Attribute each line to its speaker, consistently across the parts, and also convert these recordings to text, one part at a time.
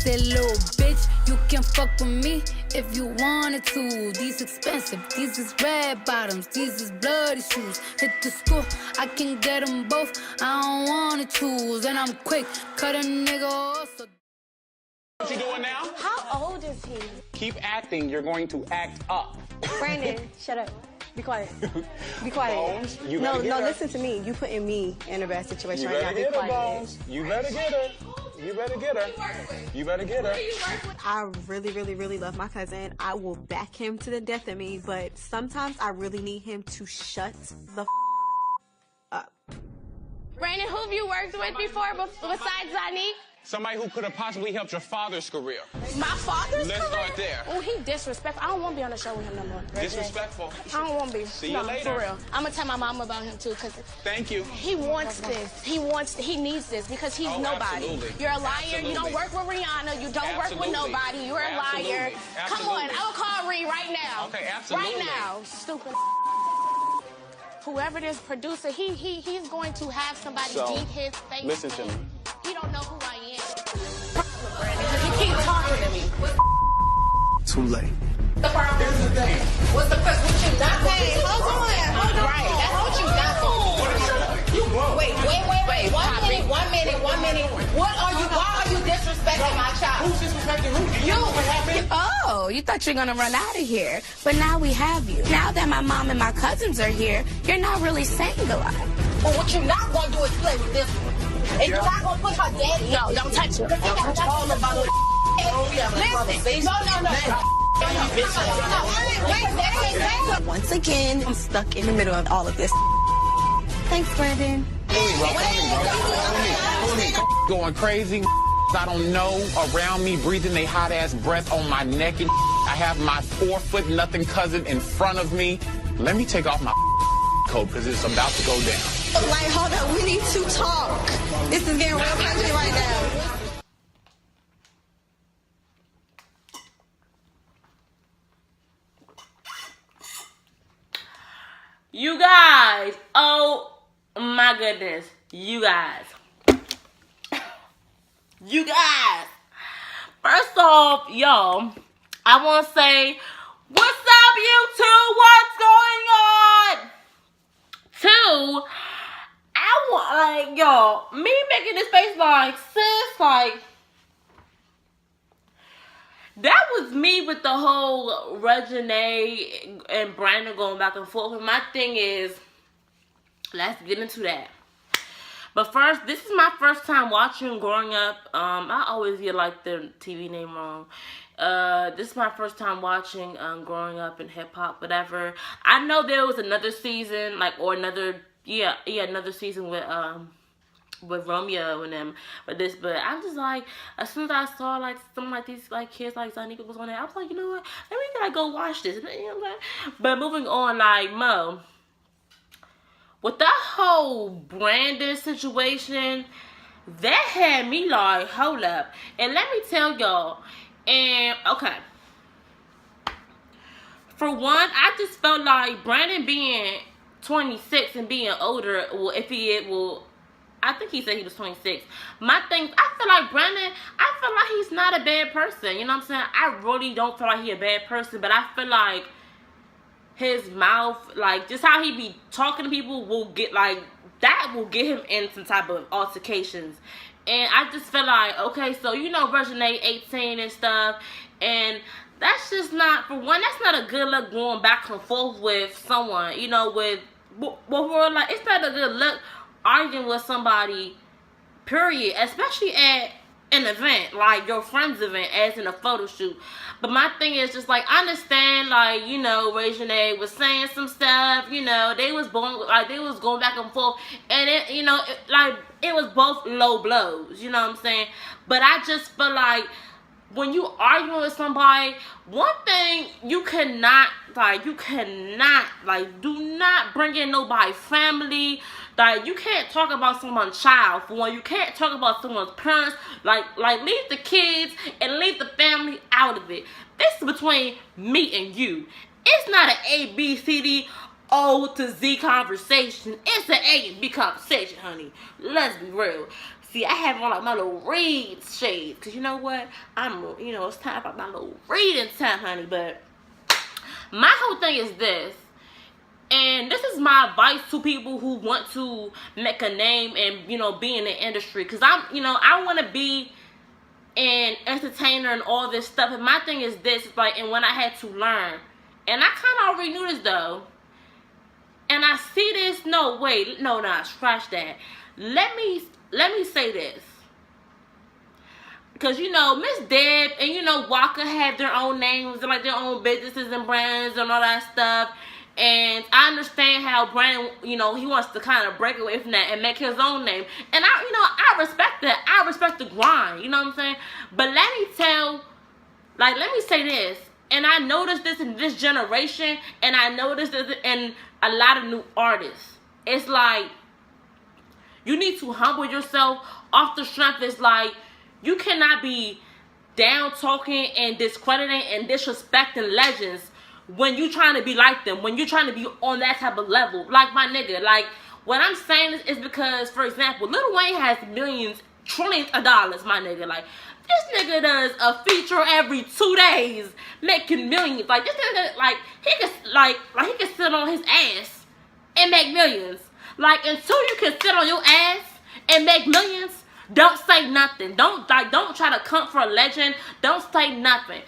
Speaker 1: said, little bitch, you can fuck with me if you wanted to. These expensive, these is red bottoms, these is bloody shoes. Hit the school, I can get them both, I don't wanna choose. And I'm quick, cut a nigga off. So
Speaker 2: what you doing now?
Speaker 3: How old is he?
Speaker 2: Keep acting, you're going to act up.
Speaker 3: Branden, shut up. Be quiet. Be quiet.
Speaker 2: Bones, you better get her.
Speaker 3: Listen to me. You putting me in a bad situation
Speaker 2: You
Speaker 3: right now.
Speaker 2: better get
Speaker 3: Be
Speaker 2: her,
Speaker 3: quiet.
Speaker 2: Bones. You better get her. You better get her. You better get her.
Speaker 3: I really, really, really love my cousin. I will back him to the death of me, but sometimes I really need him to shut the up.
Speaker 4: Branden, who have you worked with before besides Zonique?
Speaker 2: Somebody who could have possibly helped your father's career.
Speaker 4: My father's
Speaker 2: Let's
Speaker 4: career?
Speaker 2: start there.
Speaker 4: Oh, he disrespectful. I don't want to be on the show with him no more.
Speaker 2: Disrespectful.
Speaker 4: I don't want to be.
Speaker 2: See you later.
Speaker 4: For real. I'm going to tell my mom about him, too, because
Speaker 2: Thank you.
Speaker 4: he wants this. He needs this because he's nobody.
Speaker 2: Absolutely.
Speaker 4: You're a liar.
Speaker 2: Absolutely.
Speaker 4: You don't work with Rihanna. You don't work with nobody. You're a liar.
Speaker 2: Absolutely.
Speaker 4: Come on. I will call Ree right now.
Speaker 2: Okay, absolutely.
Speaker 4: Right now. Stupid. Whoever this producer, he's going to have somebody beat his face.
Speaker 2: Listen to me.
Speaker 4: He don't know who I am. Because he keeps talking to me.
Speaker 5: Too late.
Speaker 6: The problem. Here's the thing. What's the first? What you not going to do?
Speaker 4: Hold on.
Speaker 6: Right. That's what you not going to do. Wait. 1 minute. Why are you disrespecting my child?
Speaker 2: Who's disrespecting who? You.
Speaker 4: Oh, you thought you were gonna run out of here. But now we have you. Now that my mom and my cousins are here, you're not really saying a lot.
Speaker 6: Well, what you're not going to do is play with this one. And you're not going to put her daddy in.
Speaker 4: No, don't touch her.
Speaker 6: Listen.
Speaker 3: Once again, I'm stuck in the middle of all of this. Thanks, Branden.
Speaker 2: Going crazy. I don't know around me, breathing they hot ass breath on my neck. And I have my 4 foot nothing cousin in front of me. Let me take off my coat because it's about to go down.
Speaker 3: Like, hold up, we need to talk. This is getting real country right now.
Speaker 7: You guys, oh my goodness, you guys. First off, y'all, I want to say, what's up, YouTube? What's going on? 2, I want, like, y'all, me making this face like, sis, like, that was me with the whole Reginae and Branden going back and forth. And my thing is, let's get into that. But first, this is my first time watching growing up. I always get like the TV name wrong. This is my first time watching growing up in hip hop, whatever. I know there was another season, like, or another, another season with Romeo and them, but I'm just like, as soon as I saw like some like these like kids like Zonique was on there, I was like, you know what, let me gotta go watch this. You know what I'm saying? But moving on, like, Mo, with that whole Branden situation, that had me like, hold up. And let me tell y'all, and okay, for one, I just felt like Branden being 26 and being older, well, if he is, well, I think he said he was 26. My thing, I feel like Branden, I feel like he's not a bad person. You know what I'm saying? I really don't feel like he's a bad person, but I feel like his mouth, like, just how he be talking to people will get, like, that will get him in some type of altercations. And I just feel like, okay, so, you know, Reginae 18 and stuff, and that's just not, for one, that's not a good look going back and forth with someone, you know, with, we're like, it's not a good look arguing with somebody, period, especially at an event, like your friend's event, as in a photo shoot. But my thing is just like, I understand, like, you know, Reginae was saying some stuff, you know, they was going back and forth, and it, you know, it was both low blows, you know what I'm saying? But I just feel like when you arguing with somebody, one thing you cannot, do not bring in nobody's family. Like, you can't talk about someone's child, for one. You can't talk about someone's parents. Like leave the kids and leave the family out of it. This is between me and you. It's not an A, B, C, D, O to Z conversation. It's an A and B conversation, honey. Let's be real. See, I have on like my little read shades. Because you know what? It's time for my little reading time, honey. But my whole thing is this. And this is my advice to people who want to make a name and, be in the industry. Because I want to be an entertainer and all this stuff. And my thing is this, and when I had to learn. And I kind of already knew this, though. And I see this. No, wait. No, scratch that. Let me say this. Because, Miss Deb and, Waka have their own names and, their own businesses and brands and all that stuff. And I understand how Branden, he wants to kind of break away from that and make his own name. And I respect that. I respect the grind, you know what I'm saying? But let me say this. And I noticed this in this generation, and I noticed this in a lot of new artists. It's you need to humble yourself off the strength. It's you cannot be down talking and discrediting and disrespecting legends when you trying to be like them, when you're trying to be on that type of level. Like my nigga, what I'm saying is because, for example, Lil Wayne has millions, trillions of dollars, my nigga. This nigga does a feature every 2 days, making millions. This nigga, he can sit on his ass and make millions. Until you can sit on your ass and make millions, don't say nothing. Don't try to come for a legend. Don't say nothing.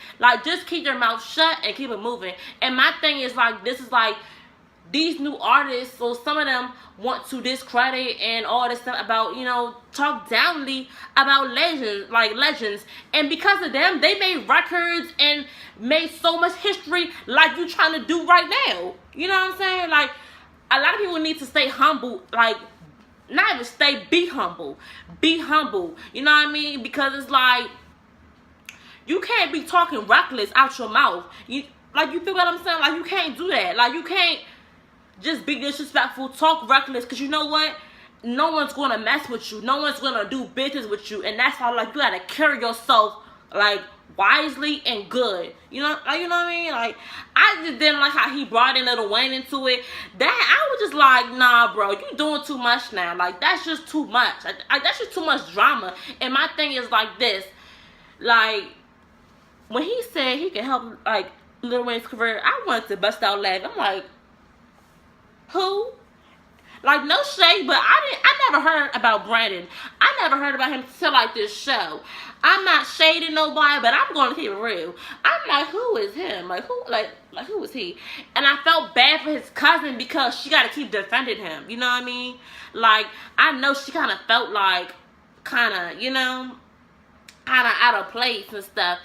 Speaker 7: Just keep your mouth shut and keep it moving. And my thing is this is these new artists, so some of them want to discredit and all this stuff about, talk downly about legends. And because of them, they made records and made so much history you trying to do right now. You know what I'm saying? A lot of people need to stay humble, not even be humble. Be humble. You know what I mean? Because it's you can't be talking reckless out your mouth. You feel what I'm saying? You can't do that. You can't just be disrespectful, talk reckless, because you know what? No one's going to mess with you. No one's going to do business with you. And that's why, you got to carry yourself, wisely and good. You know what I mean? I just didn't like how he brought in Lil Wayne into it. That, I was just nah, bro, you doing too much now. That's just too much. That's just too much drama. And my thing is this. When he said he can help, Lil Wayne's career, I wanted to bust out laughing. I'm who? No shade, but I never heard about Branden. I never heard about him till this show. I'm not shading nobody, but I'm going to keep it real. I'm who is him? Who is he? And I felt bad for his cousin because she got to keep defending him. You know what I mean? I know she kind of felt kind of out of place and stuff.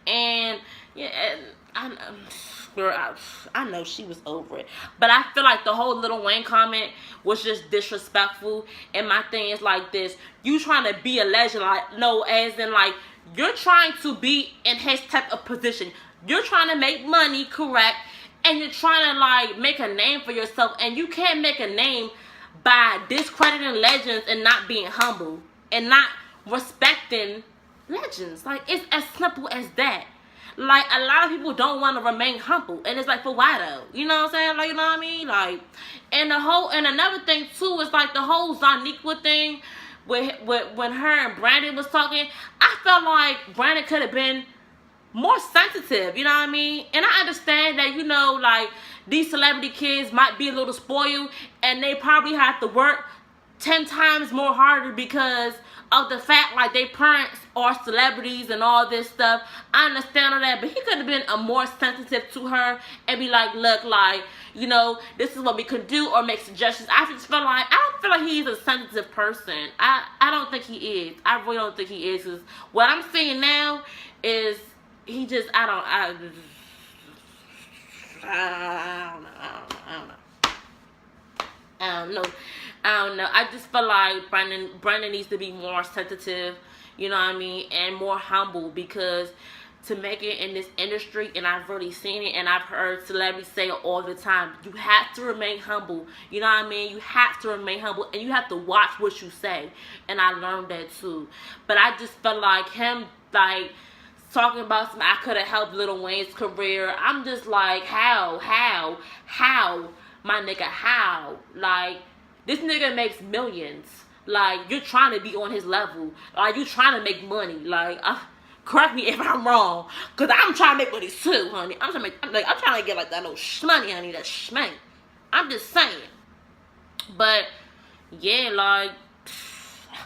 Speaker 7: And, yeah, I know she was over it. But I feel the whole Lil Wayne comment was just disrespectful. And my thing is this. You trying to be a legend. No, as in you're trying to be in his type of position. You're trying to make money, correct? And you're trying to make a name for yourself. And you can't make a name by discrediting legends and not being humble. And not respecting legends. It's as simple as that. A lot of people don't want to remain humble. And it's for why though? You know what I'm saying? You know what I mean? And another thing too is the whole Zonique thing when her and Branden was talking. I felt Branden could have been more sensitive, you know what I mean? And I understand that, these celebrity kids might be a little spoiled and they probably have to work 10 times more harder because of the fact their parents are celebrities and all this stuff. I understand all that, but he could have been a more sensitive to her and be look, this is what we could do, or make suggestions. I just feel I don't feel he's a sensitive person. I don't think he is. I really don't think he is. Cause what I'm seeing now is he just I don't know. I just feel Branden needs to be more sensitive, you know what I mean, and more humble, because to make it in this industry, and I've really seen it, and I've heard celebrities say it all the time, you have to remain humble, you know what I mean? You have to remain humble, and you have to watch what you say, and I learned that too. But I just felt him, talking about some, I could have helped Lil Wayne's career. I'm just how, my nigga, how? This nigga makes millions. Like, you're trying to be on his level. Like, you're trying to make money. Like, correct me if I'm wrong. Because I'm trying to make money too, honey. I'm trying to get like that little shmoney, honey. That shmoney. I'm just saying. But, yeah, like,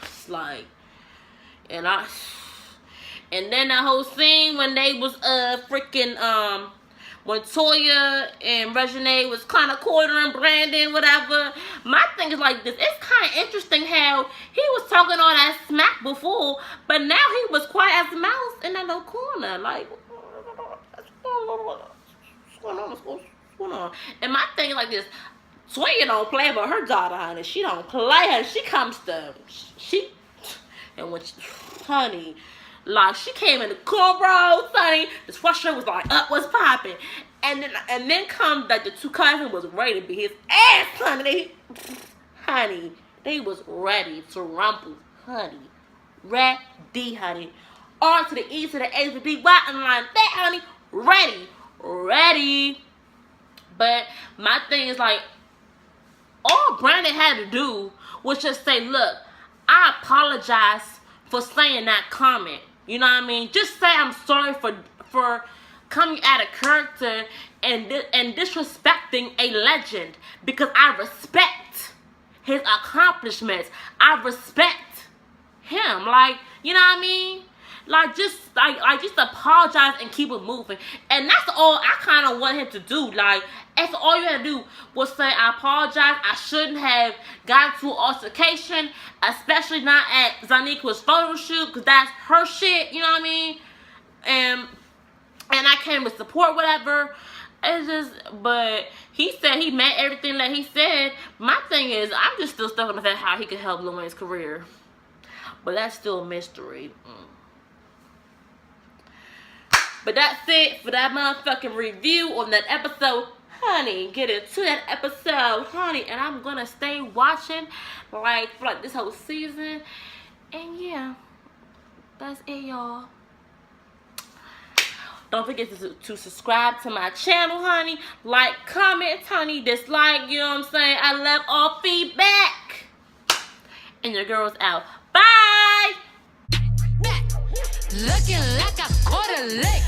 Speaker 7: it's like, and then that whole scene when they was, when Toya and Reginae was kind of quartering Branden, whatever. My thing is like this. It's kind of interesting how he was talking all that smack before, but now he was quiet as a mouse in that little corner. Like, what's going on? And my thing is like this. Toya don't play about her daughter, honey. She don't play her. She comes to, and when she, honey, like, she came in the cornrows, honey. This frustration was like, what's popping? And then come, like, the two cousins was ready to be his ass, honey. They was ready to rumble, honey. Ready, honey. R to the E to the A to the B, Y, and line that, honey. Ready. But my thing is, like, all Branden had to do was just say, look, I apologize for saying that comment. You know what I mean? Just say I'm sorry for coming out of character and disrespecting a legend, because I respect his accomplishments. I respect him. Like, you know what I mean? Like, just apologize and keep it moving. And that's all I kind of want him to do. Like, that's all you had to do was say, I apologize. I shouldn't have gotten to an altercation, especially not at Zonique's photo shoot, because that's her shit, you know what I mean? And I came to support whatever. It's just, but he said he meant everything that he said. My thing is, I'm just still stuck on the fact how he could help Lil Wayne's career. But that's still a mystery. But that's it for that motherfucking review on that episode, honey. Get into that episode, honey. And I'm gonna stay watching like for this whole season. And yeah, that's it, y'all. Don't forget to subscribe to my channel, honey. Like, comment, honey. Dislike, you know what I'm saying? I love all feedback. And your girl's out. Bye!
Speaker 1: Looking like I caught a lick.